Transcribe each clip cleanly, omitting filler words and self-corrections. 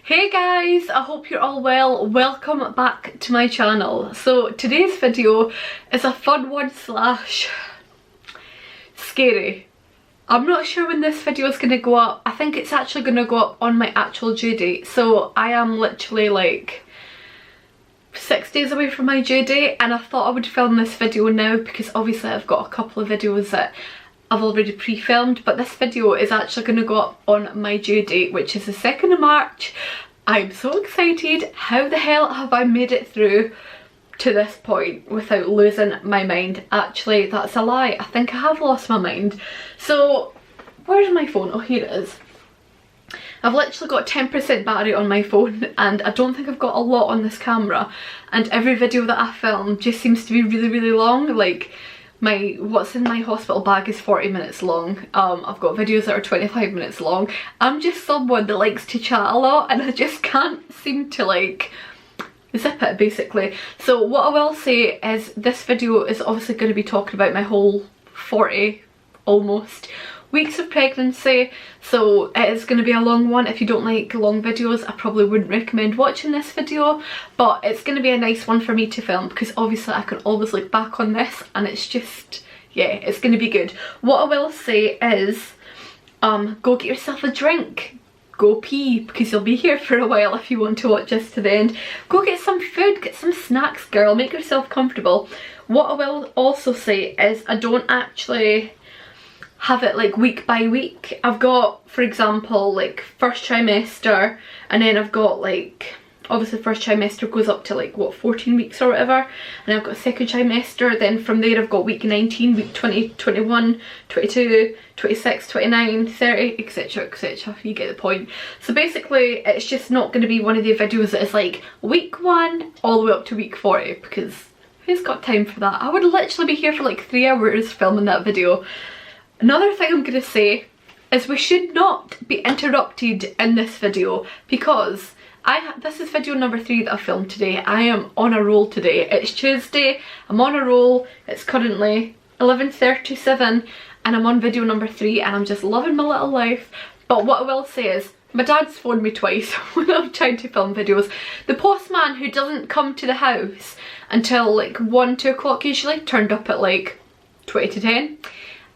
Hey guys, I hope you're all well. Welcome back to my channel. So today's video is a fun one slash scary. I'm not sure when this video is going to go up. I think it's actually going to go up on my actual due date. So I am literally like 6 days away from my due date, and I thought I would film this video now because obviously I've got a couple of videos that I've already pre-filmed, but this video is actually going to go up on my due date, which is the 2nd of March. I'm so excited. How the hell have I made it through to this point without losing my mind? Actually, that's a lie. I think I have lost my mind. So, where's my phone? Oh, here it is. I've literally got 10% battery on my phone, and I don't think I've got a lot on this camera, and every video that I film just seems to be really long. Like, what's in my hospital bag is 40 minutes long. I've got videos that are 25 minutes long. I'm just someone that likes to chat a lot, and I just can't seem to like zip it basically. So what I will say is this video is obviously going to be talking about my whole 40 almost weeks of pregnancy, so it is going to be a long one. If you don't like long videos, I probably wouldn't recommend watching this video, but it's going to be a nice one for me to film because obviously I can always look back on this and it's just, yeah, it's going to be good. What I will say is go get yourself a drink, go pee, because you'll be here for a while if you want to watch this to the end. Go get some food, get some snacks, girl, make yourself comfortable. What I will also say is I don't actually have it like week by week. I've got, for example, like first trimester, and then I've got like, obviously first trimester goes up to like what, 14 weeks or whatever, and I've got second trimester, then from there I've got week 19, week 20, 21, 22, 26, 29, 30, etc, etc, you get the point. So basically it's just not going to be one of the videos that is like week 1 all the way up to week 40, because who's got time for that? I would literally be here for like 3 hours filming that video. Another thing I'm going to say is we should not be interrupted in this video, because this is video number 3 that I filmed today. I am on a roll today. It's Tuesday, I'm on a roll, it's currently 11:37 and I'm on video number 3 and I'm just loving my little life. But what I will say is, my dad's phoned me twice when I'm trying to film videos. The postman, who doesn't come to the house until like 1, 2 o'clock usually, turned up at like 20 to 10.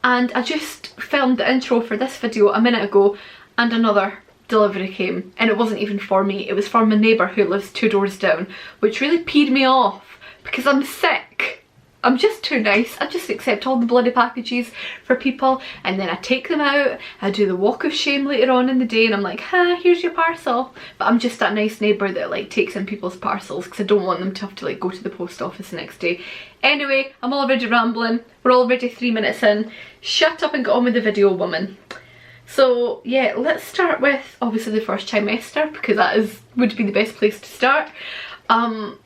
And I just filmed the intro for this video a minute ago and another delivery came, and it wasn't even for me, it was for my neighbour who lives 2 doors down, which really peed me off because I'm sick. I'm just too nice. I just accept all the bloody packages for people and then I take them out. I do the walk of shame later on in the day and I'm like, ha, here's your parcel. But I'm just that nice neighbour that like takes in people's parcels because I don't want them to have to like go to the post office the next day. Anyway, I'm already rambling. We're already 3 minutes in. Shut up and get on with the video, woman. So yeah, let's start with obviously the first trimester, because that would be the best place to start.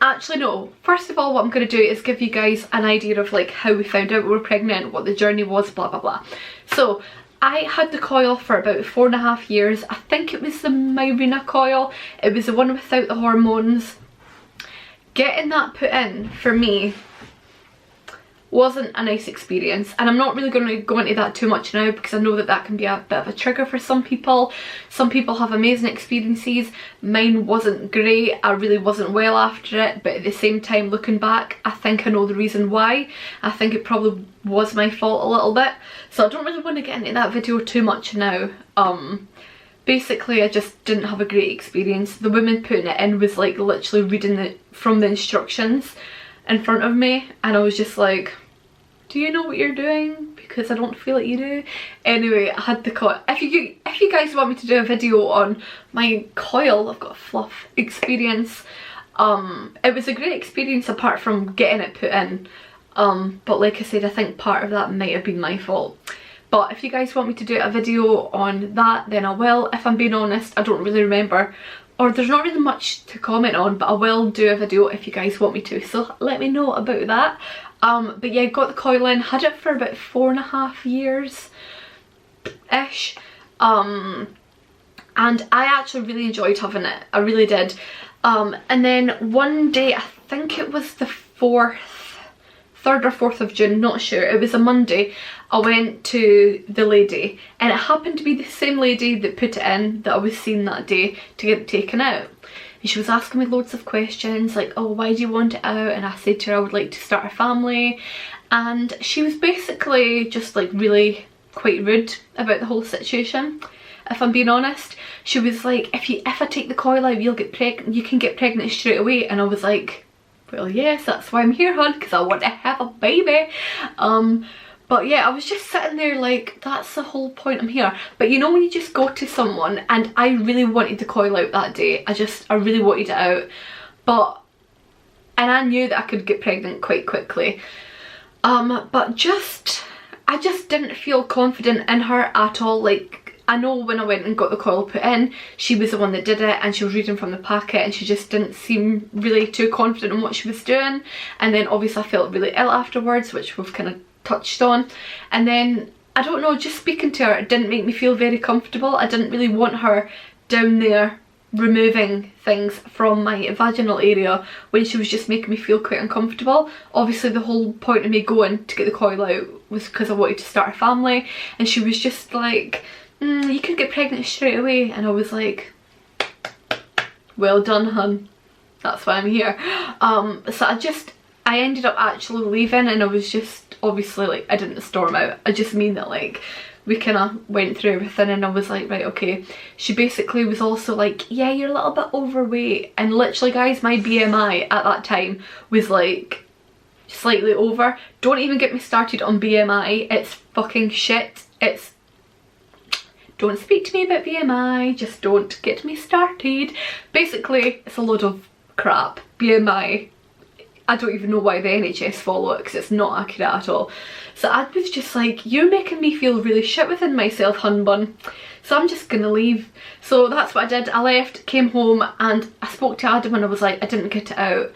Actually no, first of all what I'm going to do is give you guys an idea of like how we found out we were pregnant, what the journey was, blah blah blah. So I had the coil for about 4.5 years. I think it was the Mirena coil. It was the one without the hormones. Getting that put in for me wasn't a nice experience, and I'm not really going to go into that too much now because I know that that can be a bit of a trigger for some people. Some people have amazing experiences. Mine wasn't great. I really wasn't well after it, but at the same time, looking back, I think I know the reason why. I think it probably was my fault a little bit, so I don't really want to get into that video too much now. Basically I just didn't have a great experience. The woman putting it in was like literally reading from the instructions in front of me, and I was just like, do you know what you're doing? Because I don't feel like you do. Anyway, I had the coil. If you guys want me to do a video on my coil, I've got a fluff experience. It was a great experience apart from getting it put in. But like I said, I think part of that might have been my fault. But if you guys want me to do a video on that, then I will. If I'm being honest, I don't really remember, or there's not really much to comment on, but I will do a video if you guys want me to, so let me know about that. But yeah, got the coil in, had it for about 4.5 years ish, and I actually really enjoyed having it. I really did. And then one day, I think it was the fourth 3rd or 4th of June, not sure. It was a Monday. I went to the lady and it happened to be the same lady that put it in that I was seeing that day to get it taken out. And she was asking me loads of questions like, oh, why do you want it out? And I said to her I would like to start a family. And she was basically just like really quite rude about the whole situation, if I'm being honest. She was like, if I take the coil out, you'll get pregnant, you can get pregnant straight away. And I was like, well, yes, that's why I'm here, hon, because I want to have a baby. But yeah, I was just sitting there like, that's the whole point I'm here. But you know when you just go to someone, and I really wanted the coil out that day. I really wanted it out. And I knew that I could get pregnant quite quickly. But I just didn't feel confident in her at all. Like, I know when I went and got the coil put in, she was the one that did it and she was reading from the packet and she just didn't seem really too confident in what she was doing. And then obviously I felt really ill afterwards, which we've kind of touched on. And then, I don't know, just speaking to her, it didn't make me feel very comfortable. I didn't really want her down there removing things from my vaginal area when she was just making me feel quite uncomfortable. Obviously the whole point of me going to get the coil out was because I wanted to start a family, and she was just like, you can get pregnant straight away. And I was like, well done, hun, that's why I'm here. So I ended up actually leaving, and I was just obviously like, I didn't storm out, I just mean that like we kind of went through everything and I was like, right, okay. She basically was also like, yeah, you're a little bit overweight. And literally guys, my BMI at that time was like slightly over. Don't even get me started on BMI, it's fucking shit. Don't speak to me about BMI, just don't get me started. Basically, it's a load of crap. BMI, I don't even know why the NHS follow it because it's not accurate at all. So I was just like, you're making me feel really shit within myself, hun bun. So I'm just gonna leave. So that's what I did. I left, came home, and I spoke to Adam and I was like, I didn't get it out.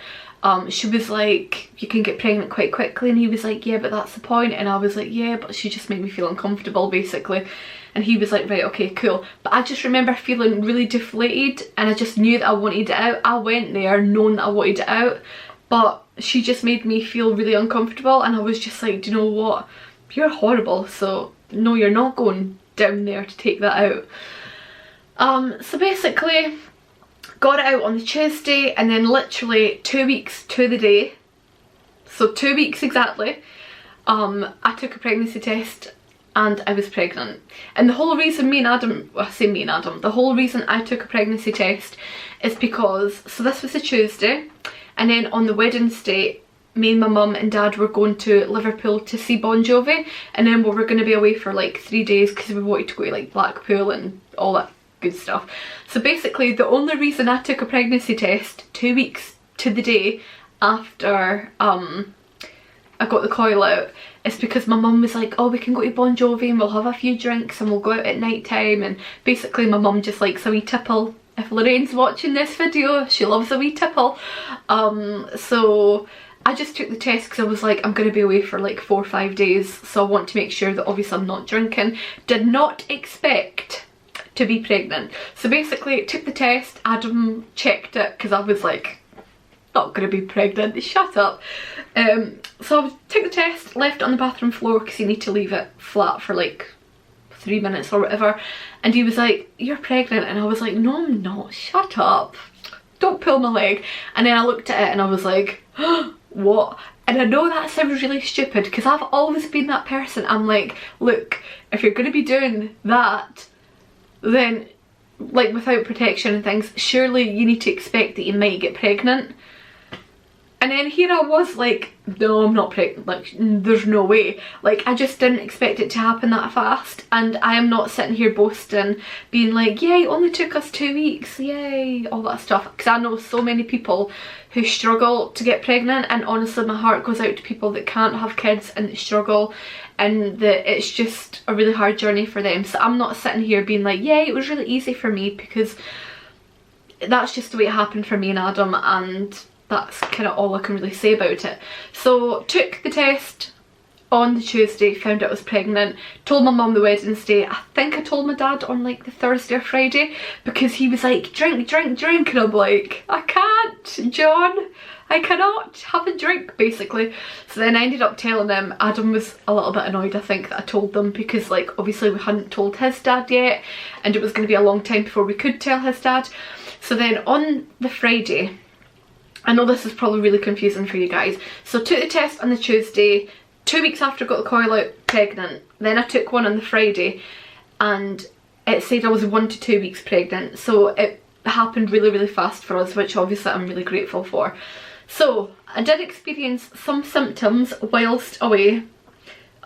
She was like, you can get pregnant quite quickly, and he was like, yeah, but that's the point. And I was like, yeah, but she just made me feel uncomfortable basically. And he was like, right, okay, cool. But I just remember feeling really deflated, and I just knew that I wanted it out. I went there knowing that I wanted it out, but she just made me feel really uncomfortable, and I was just like, do you know what, you're horrible, so no, you're not going down there to take that out. So basically got it out on the Tuesday, and then literally 2 weeks to the day, so 2 weeks exactly, I took a pregnancy test and I was pregnant. And the whole reason the whole reason I took a pregnancy test is because, so this was a Tuesday, and then on the Wednesday, me and my mum and dad were going to Liverpool to see Bon Jovi, and then we were going to be away for like 3 days because we wanted to go to like Blackpool and all that good stuff. So basically the only reason I took a pregnancy test 2 weeks to the day after I got the coil out is because my mum was like, oh, we can go to Bon Jovi and we'll have a few drinks and we'll go out at night time. And basically my mum just likes a wee tipple. If Lorraine's watching this video, she loves a wee tipple. So I just took the test because I was like, I'm going to be away for like 4 or 5 days, so I want to make sure that obviously I'm not drinking. Did not expect to be pregnant. So basically took the test, Adam checked it because I was like, not going to be pregnant, shut up. So I took the test, left it on the bathroom floor because you need to leave it flat for like 3 minutes or whatever, and he was like, you're pregnant. And I was like, no I'm not, shut up, don't pull my leg. And then I looked at it and I was like, what? And I know that sounds really stupid because I've always been that person. I'm like, look, if you're going to be doing that, then like without protection and things, surely you need to expect that you might get pregnant. And then here I was like, no, I'm not pregnant, like there's no way. Like I just didn't expect it to happen that fast, and I am not sitting here boasting being like, yay, it only took us 2 weeks, yay, all that stuff, because I know so many people who struggle to get pregnant, and honestly my heart goes out to people that can't have kids and that struggle, and that it's just a really hard journey for them. So I'm not sitting here being like, yay, it was really easy for me, because that's just the way it happened for me and Adam, and that's kind of all I can really say about it. So took the test, on the Tuesday, found out I was pregnant, told my mum the Wednesday. I think I told my dad on like the Thursday or Friday, because he was like, drink, drink, drink, and I'm like, I can't, John, I cannot have a drink, basically. So then I ended up telling him. Adam was a little bit annoyed, I think, that I told them, because like obviously we hadn't told his dad yet, and it was going to be a long time before we could tell his dad. So then on the Friday, I know this is probably really confusing for you guys, so I took the test on the Tuesday, 2 weeks after I got the coil out, pregnant. Then I took one on the Friday and it said I was 1 to 2 weeks pregnant, so it happened really, really fast for us, which obviously I'm really grateful for. So I did experience some symptoms whilst away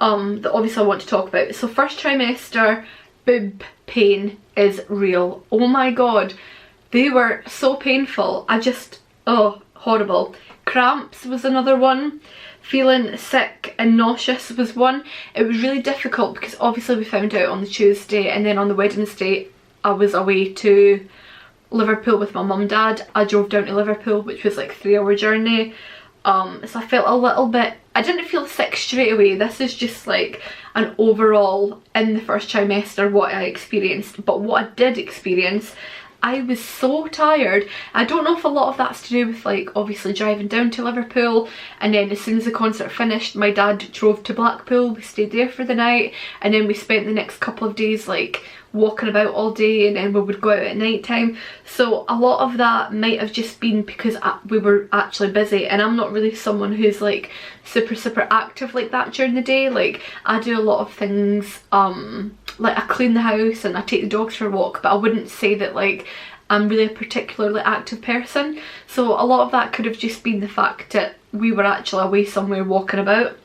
that obviously I want to talk about. So first trimester boob pain is real. Oh my god, they were so painful. Oh, horrible. Cramps was another one. Feeling sick and nauseous was one. It was really difficult because obviously we found out on the Tuesday, and then on the Wednesday I was away to Liverpool with my mum and dad. I drove down to Liverpool, which was like a 3-hour journey. So I felt a little bit, I didn't feel sick straight away. This is just like an overall in the first trimester what I experienced. But what I did experience, I was so tired. I don't know if a lot of that's to do with like obviously driving down to Liverpool, and then as soon as the concert finished my dad drove to Blackpool, we stayed there for the night, and then we spent the next couple of days like walking about all day, and then we would go out at night time. So a lot of that might have just been because we were actually busy, and I'm not really someone who's like super active like that during the day. Like I do a lot of things, like I clean the house and I take the dogs for a walk, but I wouldn't say that like I'm really a particularly active person. So a lot of that could have just been the fact that we were actually away somewhere walking about,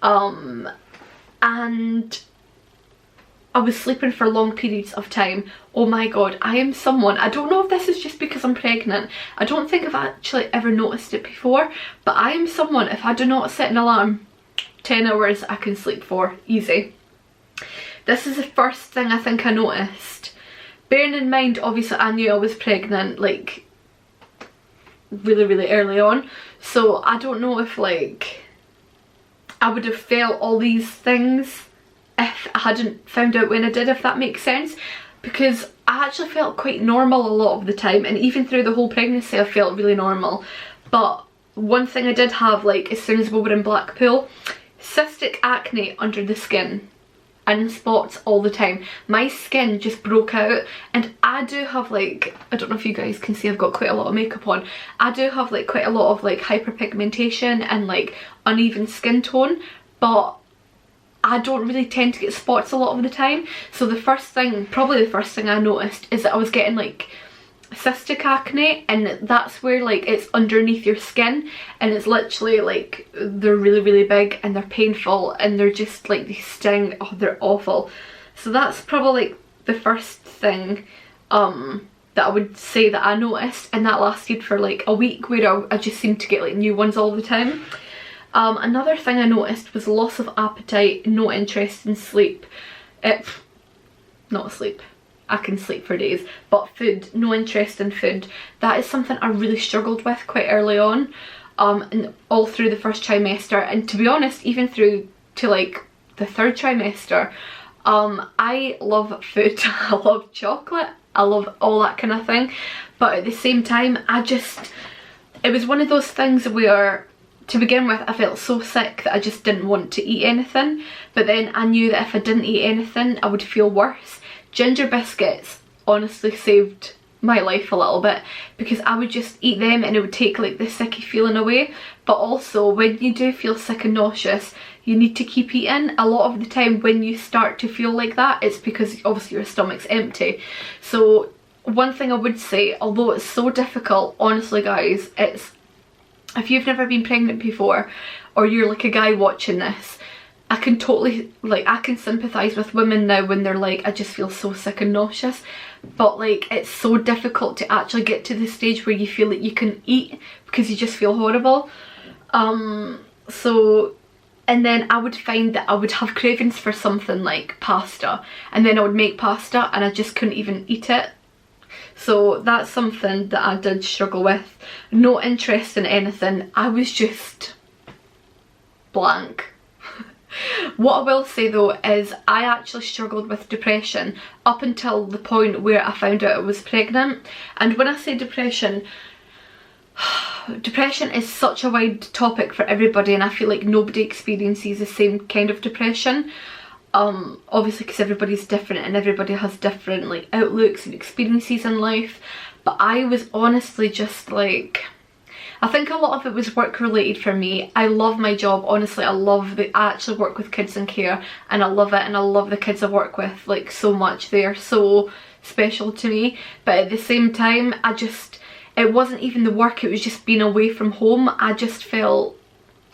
and I was sleeping for long periods of time. Oh my god, I am someone, I don't know if this is just because I'm pregnant, I don't think I've actually ever noticed it before, but I am someone, if I do not set an alarm, 10 hours I can sleep for, easy. This is the first thing I think I noticed. Bearing in mind, obviously I knew I was pregnant like really early on, so I don't know if like I would have felt all these things if I hadn't found out when I did, if that makes sense, because I actually felt quite normal a lot of the time, and even through the whole pregnancy I felt really normal. But one thing I did have, like as soon as we were in Blackpool, cystic acne under the skin and spots all the time. My skin just broke out, and I do have like, I don't know if you guys can see I've got quite a lot of makeup on, I do have like quite a lot of like hyperpigmentation and like uneven skin tone, but I don't really tend to get spots a lot of the time. So the first thing, probably the first thing I noticed is that I was getting like cystic acne, and that's where like it's underneath your skin, and it's literally like they're really big and they're painful and they're just like they sting. Oh, they're awful. So that's probably like the first thing that I would say that I noticed, and that lasted for like a week, where I just seemed to get like new ones all the time. Another thing I noticed was loss of appetite, no interest in sleep. Not sleep, I can sleep for days, but food, no interest in food. That is something I really struggled with quite early on, and all through the first trimester, and to be honest even through to like the third trimester. I love food, I love chocolate, I love all that kind of thing, but at the same time it was one of those things where to begin with I felt so sick that I just didn't want to eat anything, but then I knew that if I didn't eat anything I would feel worse. Ginger biscuits honestly saved my life a little bit, because I would just eat them and it would take like the sicky feeling away. But also when you do feel sick and nauseous, you need to keep eating. A lot of the time when you start to feel like that, it's because obviously your stomach's empty. So one thing I would say, although it's so difficult, honestly guys, it's if you've never been pregnant before, or you're like a guy watching this, I can totally, like, I can sympathise with women now when they're like, I just feel so sick and nauseous. But like, it's so difficult to actually get to the stage where you feel that you can eat because you just feel horrible. And then I would find that I would have cravings for something like pasta, and then I would make pasta and I just couldn't even eat it. So that's something that I did struggle with. No interest in anything. I was just blank. What I will say though is I actually struggled with depression up until the point where I found out I was pregnant. And when I say depression, depression is such a wide topic for everybody, and I feel like nobody experiences the same kind of depression. Obviously because everybody's different and everybody has different like outlooks and experiences in life, but I was honestly just like, I think a lot of it was work related for me. I love my job, honestly. I actually work with kids in care and I love it, and I love the kids I work with like so much. They are so special to me, but at the same time it wasn't even the work, it was just being away from home. I just felt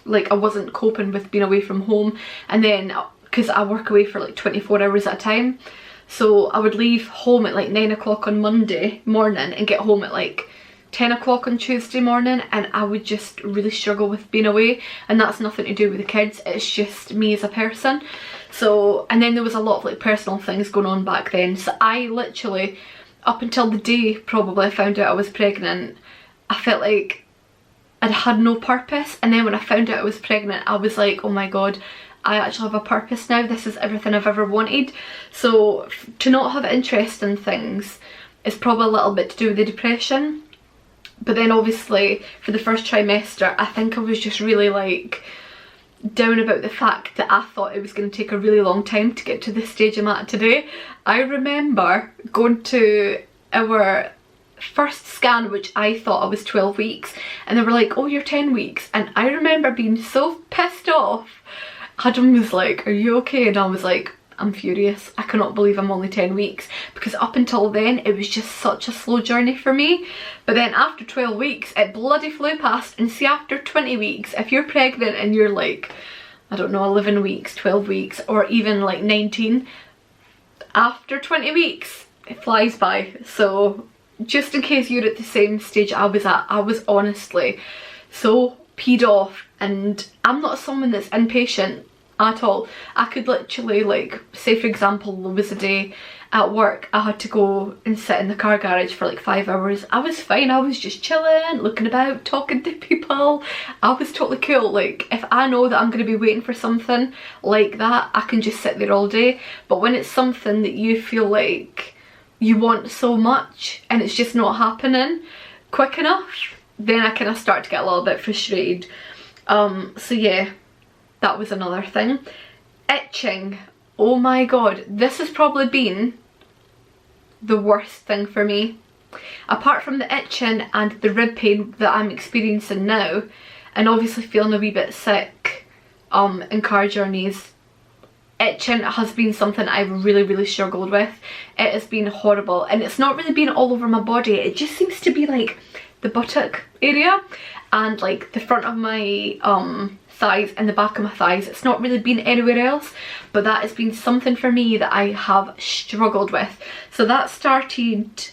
like I wasn't coping with being away from home, and then because I work away for like 24 hours at a time, so I would leave home at like 9 o'clock on Monday morning and get home at like 10 o'clock on Tuesday morning, and I would just really struggle with being away. And that's nothing to do with the kids, it's just me as a person. So, and then there was a lot of like personal things going on back then, so I literally, up until the day probably I found out I was pregnant, I felt like I'd had no purpose. And then when I found out I was pregnant, I was like, oh my god, I actually have a purpose now. This is everything I've ever wanted. So to not have interest in things is probably a little bit to do with the depression. But then obviously for the first trimester, I think I was just really like down about the fact that I thought it was going to take a really long time to get to the stage I'm at today. I remember going to our first scan, which I thought I was 12 weeks, and they were like, oh, you're 10 weeks. And I remember being so pissed off. Adam was like, are you okay? And I was like, I'm furious. I cannot believe I'm only 10 weeks. Because up until then, it was just such a slow journey for me. But then after 12 weeks, it bloody flew past. And see, after 20 weeks, if you're pregnant and you're like, I don't know, 11 weeks, 12 weeks, or even like 19, after 20 weeks, it flies by. So just in case you're at the same stage I was at, I was honestly so peed off. And I'm not someone that's impatient at all. I could literally, like, say for example there was a day at work I had to go and sit in the car garage for like 5 hours. I was fine, I was just chilling, looking about, talking to people. I was totally cool. Like, if I know that I'm going to be waiting for something like that, I can just sit there all day. But when it's something that you feel like you want so much and it's just not happening quick enough, then I kind of start to get a little bit frustrated. So yeah, that was another thing. Itching. Oh my god, this has probably been the worst thing for me. Apart from the itching and the rib pain that I'm experiencing now, and obviously feeling a wee bit sick in car journeys, itching has been something I've really struggled with. It has been horrible, and it's not really been all over my body. It just seems to be like the buttock area and like the front of my thighs and the back of my thighs. It's not really been anywhere else, but that has been something for me that I have struggled with. So that started,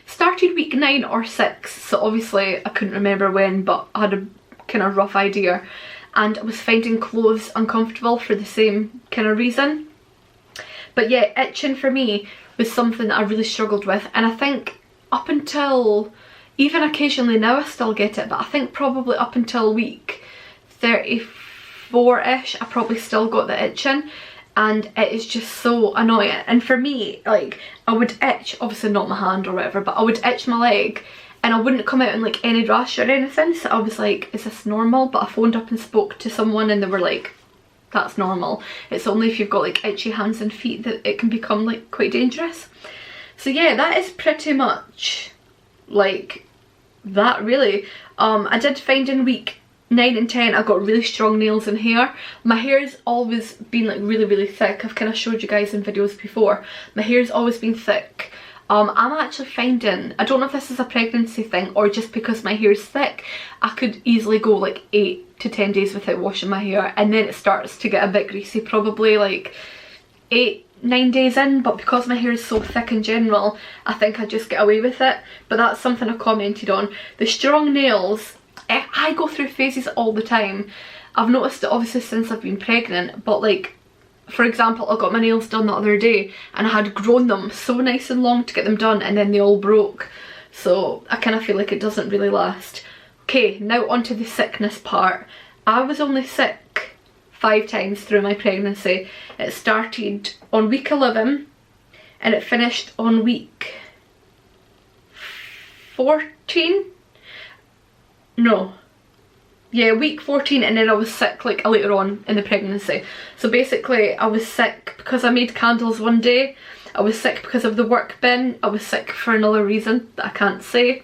started week 9 or 6, so obviously I couldn't remember when, but I had a kind of rough idea. And I was finding clothes uncomfortable for the same kind of reason. But yeah, itching for me was something that I really struggled with, and I think up until, even occasionally now I still get it, but I think probably up until week 34-ish I probably still got the itching, and it is just so annoying. And for me, like, I would itch, obviously not my hand or whatever, but I would itch my leg and I wouldn't come out in like any rash or anything. So I was like, is this normal? But I phoned up and spoke to someone and they were like, that's normal. It's only if you've got like itchy hands and feet that it can become like quite dangerous. So yeah, that is pretty much like that really. I did find in week 9 and 10 I got really strong nails and hair. My hair's always been like really thick. I've kind of showed you guys in videos before. My hair's always been thick. I'm actually finding, I don't know if this is a pregnancy thing or just because my hair's thick, I could easily go like 8 to 10 days without washing my hair, and then it starts to get a bit greasy probably like 8-9 days in. But because my hair is so thick in general, I think I just get away with it. But that's something I commented on. The strong nails, I go through phases all the time. I've noticed it obviously since I've been pregnant, but like, for example, I got my nails done the other day and I had grown them so nice and long to get them done, and then they all broke. So I kind of feel like it doesn't really last. Okay, now onto the sickness part. I was only sick 5 times through my pregnancy. It started on week 11 and it finished on week 14? No. Yeah, week 14, and then I was sick like later on in the pregnancy. So basically I was sick because I made candles one day, I was sick because of the work bin, I was sick for another reason that I can't say,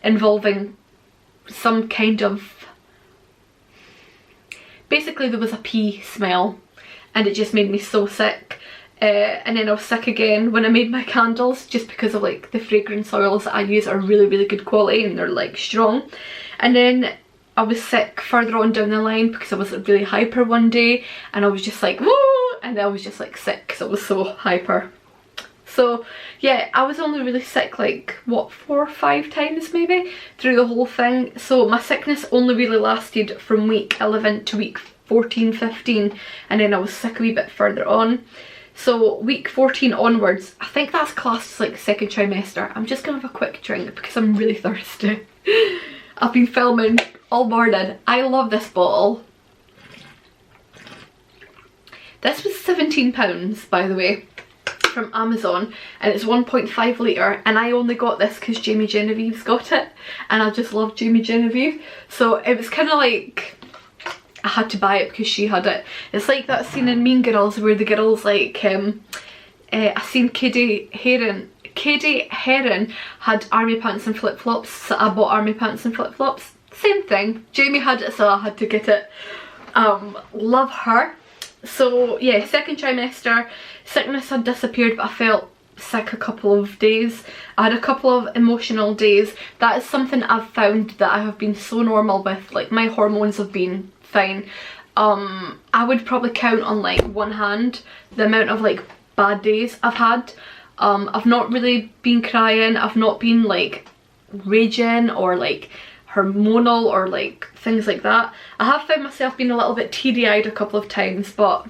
involving some kind of, basically there was a pee smell and it just made me so sick. And then I was sick again when I made my candles, just because of like the fragrance oils that I use are really good quality and they're like strong. And then I was sick further on down the line because I was really hyper one day and I was just like woo, and then I was just like sick because I was so hyper. So yeah, I was only really sick like what, 4 or 5 times maybe through the whole thing. So my sickness only really lasted from week 11 to week 14, 15, and then I was sick a wee bit further on. So week 14 onwards, I think that's classed as like second trimester. I'm just gonna have a quick drink because I'm really thirsty. I've been filming all morning. I love this bottle. This was £17 by the way, from Amazon, and it's 1.5 litre, and I only got this because Jamie Genevieve's got it and I just love Jamie Genevieve, so it was kind of like I had to buy it because she had it. It's like that scene in Mean Girls where the girls like I seen Katie Heron had army pants and flip-flops, so I bought army pants and flip-flops. Same thing, Jamie had it so I had to get it. Love her. So yeah, second trimester, sickness had disappeared but I felt sick a couple of days. I had a couple of emotional days. That is something I've found that I have been so normal with, like my hormones have been fine. I would probably count on like one hand the amount of like bad days I've had. I've not really been crying, I've not been like raging or like hormonal or like things like that. I have found myself being a little bit teary-eyed a couple of times, but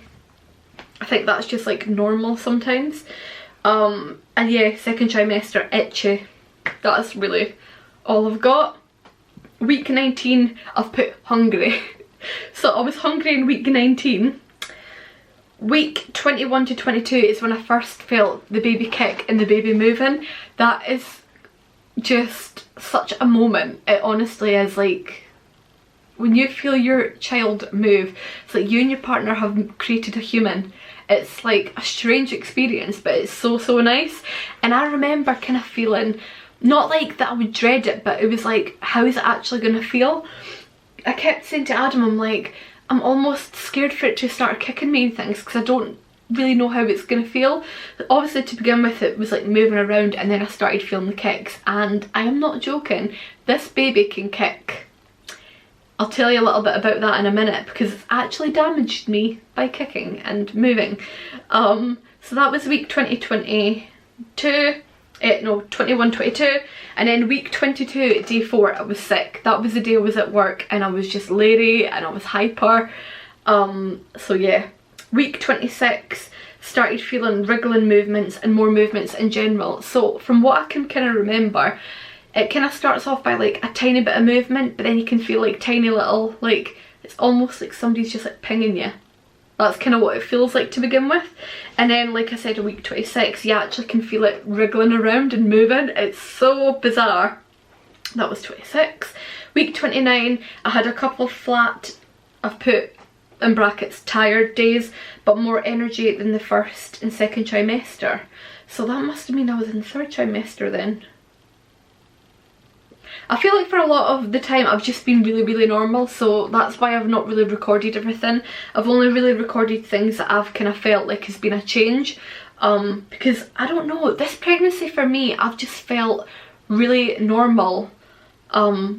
I think that's just like normal sometimes. And yeah, second trimester, itchy. That's really all I've got. Week 19 I've put hungry. So I was hungry in week 19. Week 21 to 22 is when I first felt the baby kick and the baby moving. That is just such a moment. It honestly is, like when you feel your child move, it's like you and your partner have created a human. It's like a strange experience, but it's so nice. And I remember kind of feeling, not like that I would dread it, but it was like, how is it actually going to feel? I kept saying to Adam, I'm like, I'm almost scared for it to start kicking me and things because I don't really know how it's going to feel. But obviously to begin with it was like moving around, and then I started feeling the kicks, and I am not joking, this baby can kick. I'll tell you a little bit about that in a minute because it's actually damaged me by kicking and moving. So that was week 22, 21, 22, and then week 22, day 4, I was sick. That was the day I was at work and I was just leery and I was hyper. So yeah, week 26 started feeling wriggling movements and more movements in general. So from what I can kind of remember, it kind of starts off by like a tiny bit of movement, but then you can feel like tiny little, like it's almost like somebody's just like pinging you. That's kind of what it feels like to begin with. And then like I said, a week 26 you actually can feel it wriggling around and moving. It's so bizarre. That was 26. Week 29 I had a couple of flat, I've put in brackets tired days, but more energy than the first and second trimester. So that must have mean I was in the third trimester then. I feel like for a lot of the time I've just been really normal, so that's why I've not really recorded everything. I've only really recorded things that I've kind of felt like has been a change, because I don't know, this pregnancy for me, I've just felt really normal,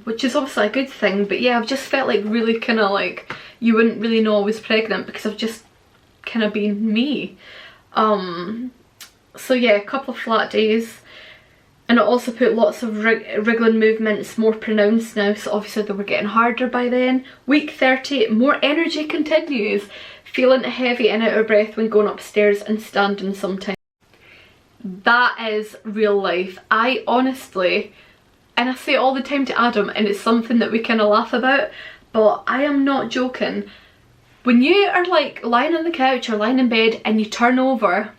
which is obviously a good thing, but yeah, I've just felt like really kind of like you wouldn't really know I was pregnant because I've just kind of been me. So yeah, a couple of flat days. And I also put lots of wriggling movements, more pronounced now, so obviously they were getting harder by then. Week 30, more energy continues. Feeling heavy and out of breath when going upstairs and standing sometimes. That is real life. I honestly, and I say it all the time to Adam, and it's something that we kind of laugh about, but I am not joking. When you are like lying on the couch or lying in bed and you turn over,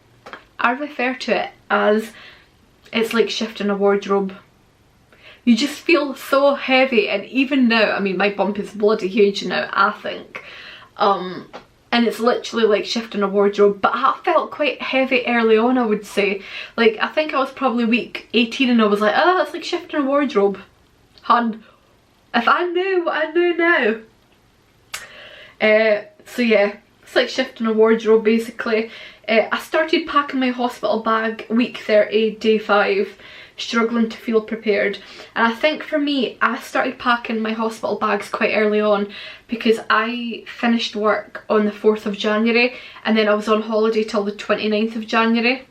I refer to it as it's like shifting a wardrobe. You just feel so heavy, and even now, I mean, my bump is bloody huge now, I think. And it's literally like shifting a wardrobe, but I felt quite heavy early on, I would say. Like, I think I was probably week 18 and I was like, oh, it's like shifting a wardrobe. Hun, if I knew what I know now. So yeah, it's like shifting a wardrobe basically. I started packing my hospital bag week 30, day 5, struggling to feel prepared. And I think for me, I started packing my hospital bags quite early on because I finished work on the 4th of January and then I was on holiday till the 29th of January.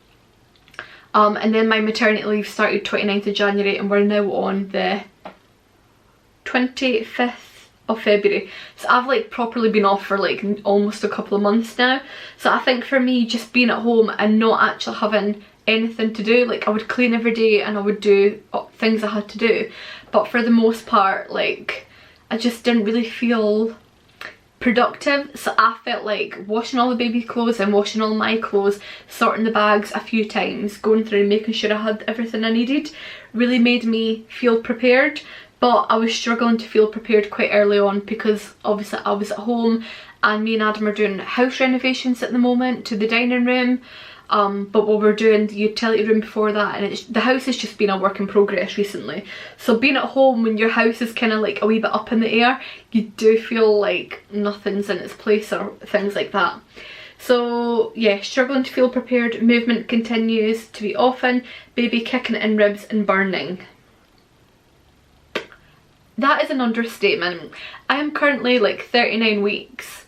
And then my maternity leave started 29th of January and we're now on the 25th of February. So I've like properly been off for like almost a couple of months now. So I think for me, just being at home and not actually having anything to do, like I would clean every day and I would do things I had to do, but for the most part, like I just didn't really feel productive. So I felt like washing all the baby clothes and washing all my clothes, sorting the bags a few times, going through and making sure I had everything I needed really made me feel prepared. But I was struggling to feel prepared quite early on because obviously I was at home and me and Adam are doing house renovations at the moment to the dining room. But we were doing the utility room before that, and the house has just been a work in progress recently. So being at home when your house is kind of like a wee bit up in the air, you do feel like nothing's in its place or things like that. So yeah, struggling to feel prepared, movement continues to be often, baby kicking in ribs and burning. That is an understatement. I am currently like 39 weeks.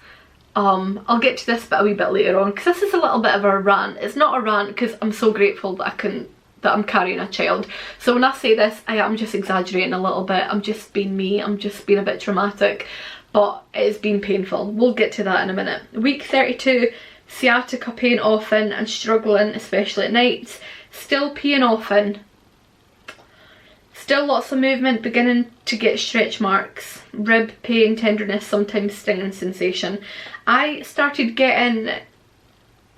I'll get to this bit a wee bit later on because this is a little bit of a rant. It's not a rant because I'm so grateful that I'm carrying a child. So when I say this, I am just exaggerating a little bit. I'm just being me. I'm just being a bit dramatic, but it's been painful. We'll get to that in a minute. Week 32, sciatica pain often and struggling, especially at nights. Still peeing often. Still lots of movement, beginning to get stretch marks, rib pain, tenderness, sometimes stinging sensation. I started getting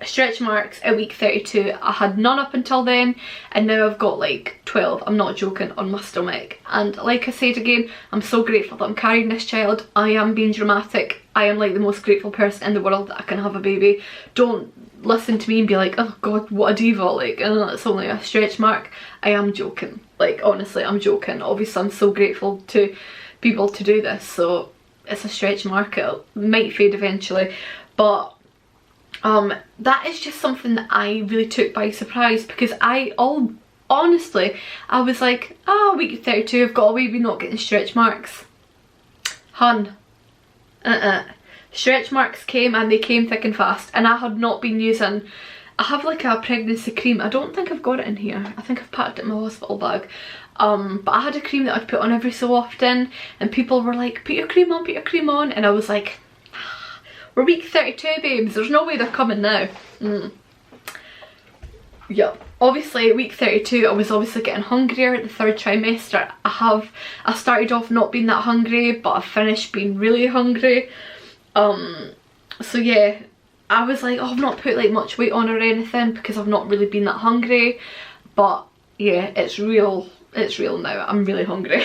stretch marks at week 32. I had none up until then and now I've got like 12, I'm not joking, on my stomach. And like I said again, I'm so grateful that I'm carrying this child. I am being dramatic. I am like the most grateful person in the world that I can have a baby. Don't listen to me and be like, oh god, what a diva, like, oh, it's only a stretch mark. I am joking, like honestly I'm joking. Obviously I'm so grateful to be able to do this, so it's a stretch mark. It might fade eventually, but that is just something that I really took by surprise because honestly I was like, oh, week 32 I've got a baby, not getting stretch marks. Hun, stretch marks came and they came thick and fast, and I had not been using, I have like a pregnancy cream. I don't think I've got it in here. I think I've packed it in my hospital bag. But I had a cream that I'd put on every so often and people were like, put your cream on, put your cream on. And I was like, we're week 32 babes, there's no way they're coming now. Yeah, obviously week 32 I was obviously getting hungrier. The 3rd trimester I started off not being that hungry, but I finished being really hungry. So yeah, I was like, oh, I've not put like much weight on or anything because I've not really been that hungry, but yeah, it's real now. I'm really hungry.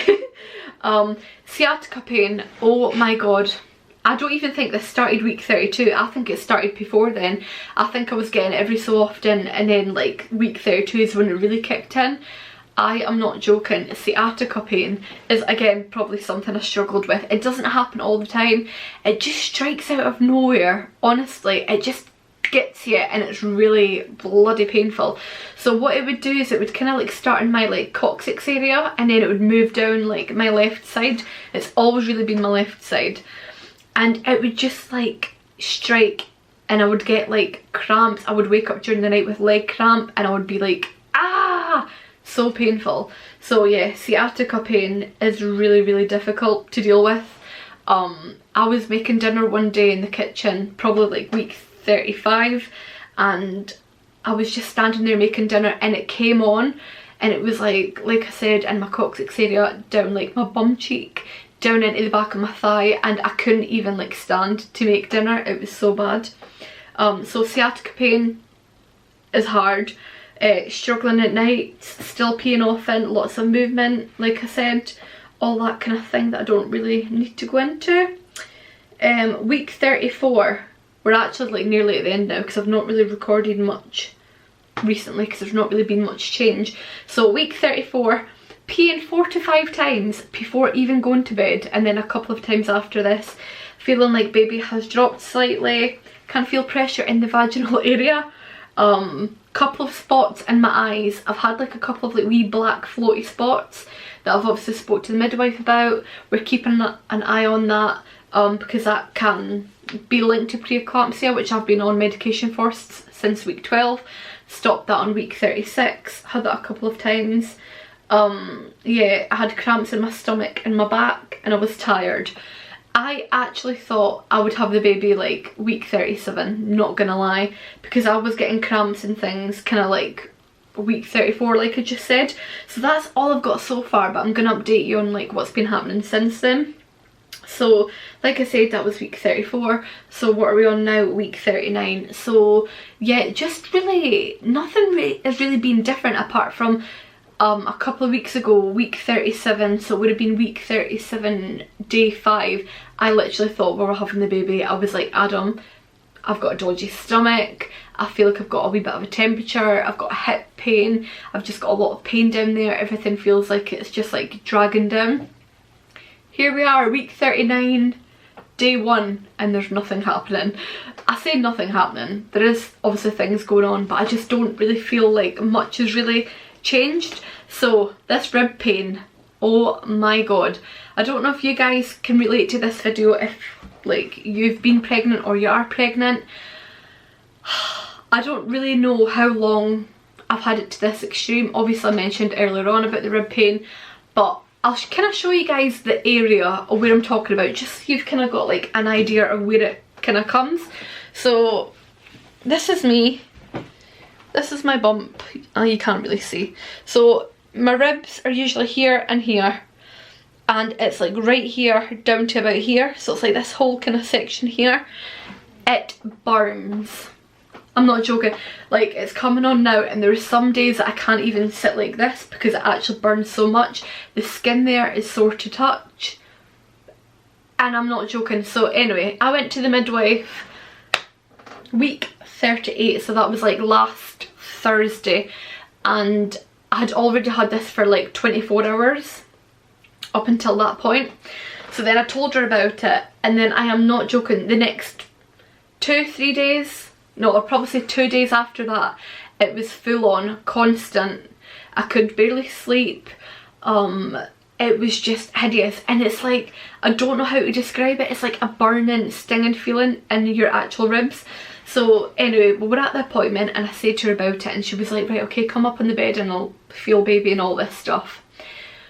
Sciatica pain, oh my god, I don't even think this started week 32. I think it started before then. I think I was getting it every so often and then like week 32 is when it really kicked in. I am not joking. Sciatica pain is again probably something I struggled with. It doesn't happen all the time. It just strikes out of nowhere. Honestly, it just gets you and it's really bloody painful. So what it would do is it would kind of like start in my like coccyx area and then it would move down like my left side. It's always really been my left side. And it would just like strike and I would get like cramps. I would wake up during the night with leg cramp and I would be like, ah! So painful. So yeah, sciatica pain is really difficult to deal with. I was making dinner one day in the kitchen, probably like week 35, and I was just standing there making dinner and it came on and it was like I said, in my coccyx area down like my bum cheek, down into the back of my thigh, and I couldn't even like stand to make dinner. It was so bad. So sciatica pain is hard. Struggling at night, still peeing often, lots of movement, like I said, all that kind of thing that I don't really need to go into. Week 34, we're actually like nearly at the end now because I've not really recorded much recently because there's not really been much change. So week 34, peeing 4 to 5 times before even going to bed, and then a couple of times after this, feeling like baby has dropped slightly, can feel pressure in the vaginal area. Couple of spots in my eyes. I've had like a couple of like wee black floaty spots that I've obviously spoke to the midwife about. We're keeping an eye on that because that can be linked to preeclampsia, which I've been on medication for since week 12. Stopped that on week 36, had that a couple of times. Yeah, I had cramps in my stomach and my back, and I was tired. I actually thought I would have the baby like week 37, not gonna lie, because I was getting cramps and things kind of like week 34 like I just said. So that's all I've got so far, but I'm gonna update you on like what's been happening since then. So like I said, that was week 34. So what are we on now? Week 39. So yeah, just really nothing has really been different apart from a couple of weeks ago, week 37, so it would have been week 37, day 5, I literally thought we were having the baby. I was like, Adam, I've got a dodgy stomach, I feel like I've got a wee bit of a temperature, I've got a hip pain, I've just got a lot of pain down there, everything feels like it's just like dragging down. Here we are, week 39, day 1, and there's nothing happening. I say nothing happening, there is obviously things going on, but I just don't really feel like much has really changed. So this rib pain, oh my god, I don't know if you guys can relate to this video if like you've been pregnant or you are pregnant. I don't really know how long I've had it to this extreme. Obviously I mentioned earlier on about the rib pain, but I'll kind of show you guys the area of where I'm talking about, just so you've kind of got like an idea of where it kind of comes. So this is me. This is my bump. Oh, you can't really see. So my ribs are usually here and here, and it's like right here down to about here. So it's like this whole kind of section here. It burns. I'm not joking. Like, it's coming on now, and there are some days that I can't even sit like this because it actually burns so much. The skin there is sore to touch, and I'm not joking. So anyway, I went to the midwife week 38, so that was like last Thursday, and I had already had this for like 24 hours up until that point. So then I told her about it, and then I am not joking, the next 2-3 days, no, I'll probably say 2 days after that, it was full on, constant. I could barely sleep. It was just hideous, and it's like, I don't know how to describe it, it's like a burning, stinging feeling in your actual ribs. So anyway, we were at the appointment and I said to her about it, and she was like, right, okay, come up on the bed and I'll feel baby and all this stuff.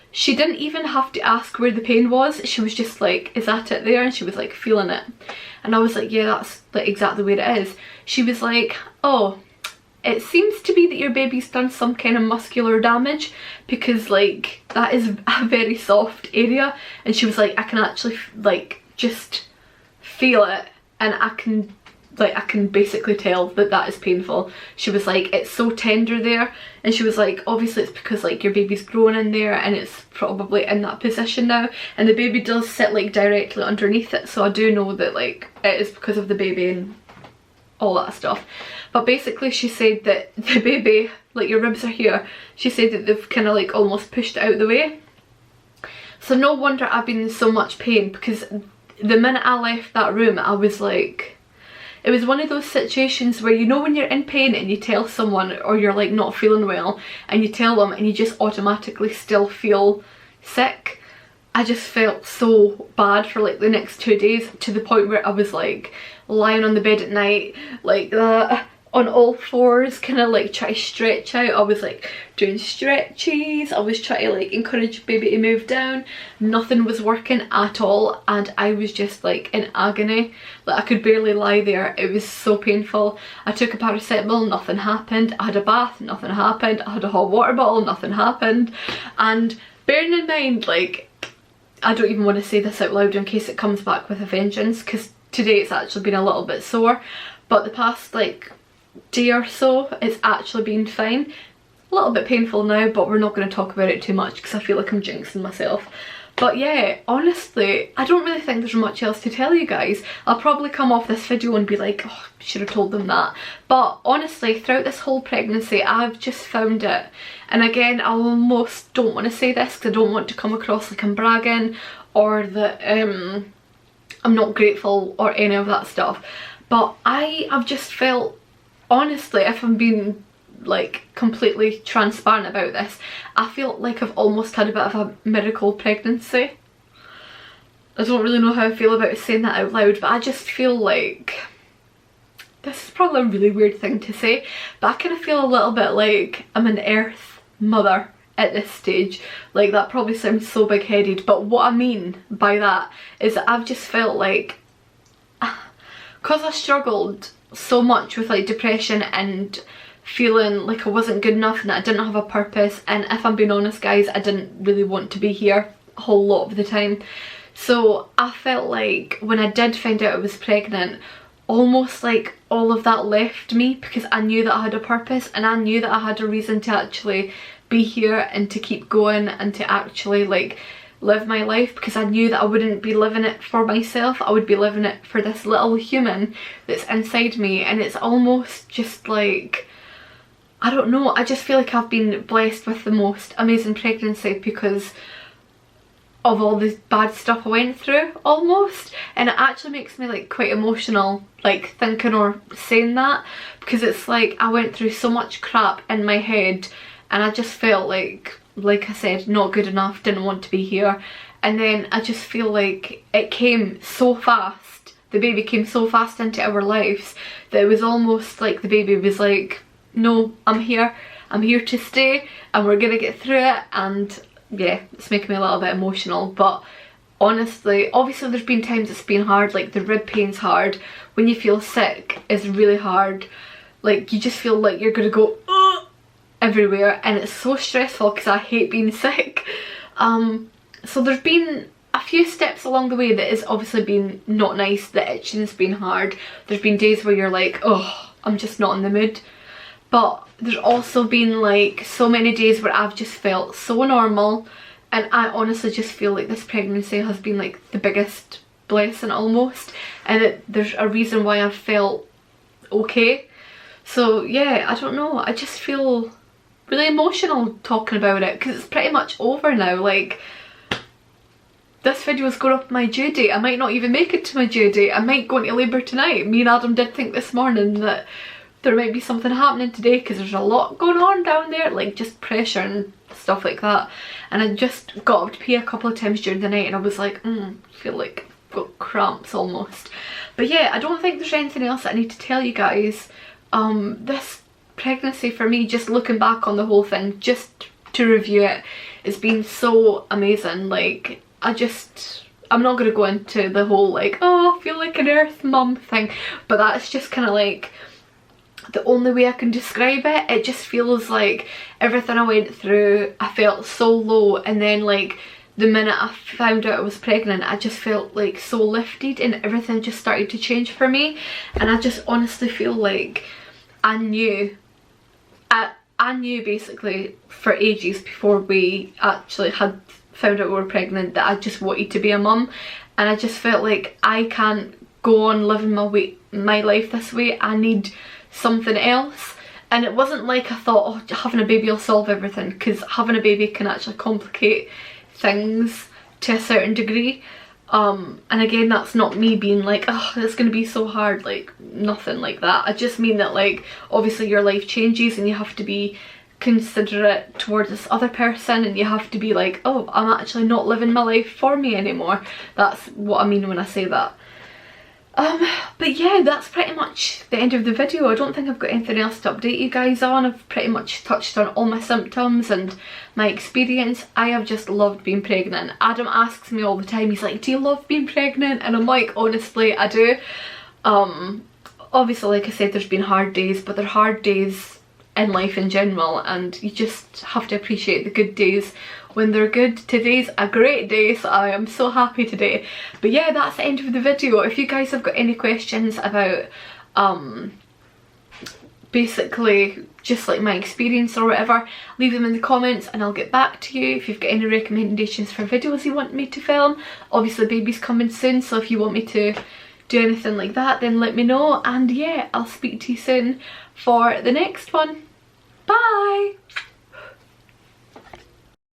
She didn't even have to ask where the pain was. She was just like, is that it there? And she was like feeling it. And I was like, yeah, that's like exactly where it is. She was like, oh, it seems to be that your baby's done some kind of muscular damage, because like that is a very soft area. And she was like, I can actually like just feel it, and I can basically tell that that is painful. She was like, it's so tender there, and she was like, obviously it's because like your baby's grown in there and it's probably in that position now, and the baby does sit like directly underneath it, so I do know that like it is because of the baby and all that stuff. But basically she said that the baby, like your ribs are here, she said that they've kind of like almost pushed it out the way. So no wonder I've been in so much pain, because the minute I left that room I was like, it was one of those situations where, you know, when you're in pain and you tell someone, or you're like not feeling well and you tell them and you just automatically still feel sick. I just felt so bad for like the next 2 days, to the point where I was like lying on the bed at night like that, on all fours, kind of like try to stretch out. I was like doing stretches, I was trying to like encourage baby to move down. Nothing was working at all, and I was just like in agony. Like I could barely lie there, it was so painful. I took a paracetamol, nothing happened. I had a bath, nothing happened. I had a hot water bottle, nothing happened. And bearing in mind, like, I don't even want to say this out loud in case it comes back with a vengeance, because today it's actually been a little bit sore, but the past like day or so it's actually been fine. A little bit painful now, but we're not going to talk about it too much because I feel like I'm jinxing myself. But yeah, honestly, I don't really think there's much else to tell you guys. I'll probably come off this video and be like, oh, should have told them that. But honestly, throughout this whole pregnancy, I've just found it. And again, I almost don't want to say this because I don't want to come across like I'm bragging or that I'm not grateful or any of that stuff. But I've just felt, honestly, if I'm being like completely transparent about this, I feel like I've almost had a bit of a miracle pregnancy. I don't really know how I feel about saying that out loud, but I just feel like, this is probably a really weird thing to say, but I kind of feel a little bit like I'm an earth mother at this stage. Like, that probably sounds so big-headed, but what I mean by that is that I've just felt like, because I struggled so much with like depression and feeling like I wasn't good enough and that I didn't have a purpose, and if I'm being honest guys, I didn't really want to be here a whole lot of the time. So I felt like when I did find out I was pregnant, almost like all of that left me, because I knew that I had a purpose and I knew that I had a reason to actually be here and to keep going and to actually like live my life, because I knew that I wouldn't be living it for myself, I would be living it for this little human that's inside me. And it's almost just like, I don't know, I just feel like I've been blessed with the most amazing pregnancy because of all this bad stuff I went through, almost. And it actually makes me like quite emotional, like thinking or saying that, because it's like I went through so much crap in my head and I just felt like I said, not good enough, didn't want to be here. And then I just feel like it came so fast, the baby came so fast into our lives that it was almost like the baby was like, no, I'm here to stay and we're gonna get through it. And yeah, it's making me a little bit emotional. But honestly, obviously there's been times it's been hard, like the rib pain's hard, when you feel sick it's really hard, like you just feel like you're gonna go everywhere, and it's so stressful because I hate being sick. So there's been a few steps along the way that has obviously been not nice. The itching's been hard, there's been days where you're like, oh, I'm just not in the mood. But there's also been like so many days where I've just felt so normal, and I honestly just feel like this pregnancy has been like the biggest blessing almost, and that there's a reason why I've felt okay. So yeah, I don't know, I just feel really emotional talking about it because it's pretty much over now. Like, this video is going up my due date, I might not even make it to my due date, I might go into labour tonight. Me and Adam did think this morning that there might be something happening today because there's a lot going on down there, like just pressure and stuff like that. And I just got up to pee a couple of times during the night and I was like, I feel like I've got cramps almost. But yeah, I don't think there's anything else that I need to tell you guys. This pregnancy for me, just looking back on the whole thing, just to review it, it's been so amazing. Like, I'm not going to go into the whole like, oh, I feel like an earth mum thing, but that's just kind of like the only way I can describe it. It just feels like everything I went through, I felt so low, and then like the minute I found out I was pregnant, I just felt like so lifted and everything just started to change for me. And I just honestly feel like I knew basically for ages before we actually had found out we were pregnant that I just wanted to be a mum. And I just felt like I can't go on living my life this way, I need something else. And it wasn't like I thought, oh, having a baby will solve everything, because having a baby can actually complicate things to a certain degree. And again, that's not me being like, oh, it's gonna be so hard, like nothing like that. I just mean that like obviously your life changes and you have to be considerate towards this other person, and you have to be like, oh, I'm actually not living my life for me anymore. That's what I mean when I say that. But yeah, that's pretty much the end of the video. I don't think I've got anything else to update you guys on. I've pretty much touched on all my symptoms and my experience. I have just loved being pregnant. Adam asks me all the time, he's like, do you love being pregnant? And I'm like, honestly, I do. Obviously, like I said, there's been hard days, but they're hard days in life in general, and you just have to appreciate the good days when they're good. Today's a great day, so I am so happy today. But yeah, that's the end of the video. If you guys have got any questions about basically just like my experience or whatever, leave them in the comments and I'll get back to you. If you've got any recommendations for videos you want me to film, obviously baby's coming soon, so if you want me to do anything like that, then let me know. And yeah, I'll speak to you soon for the next one. Bye!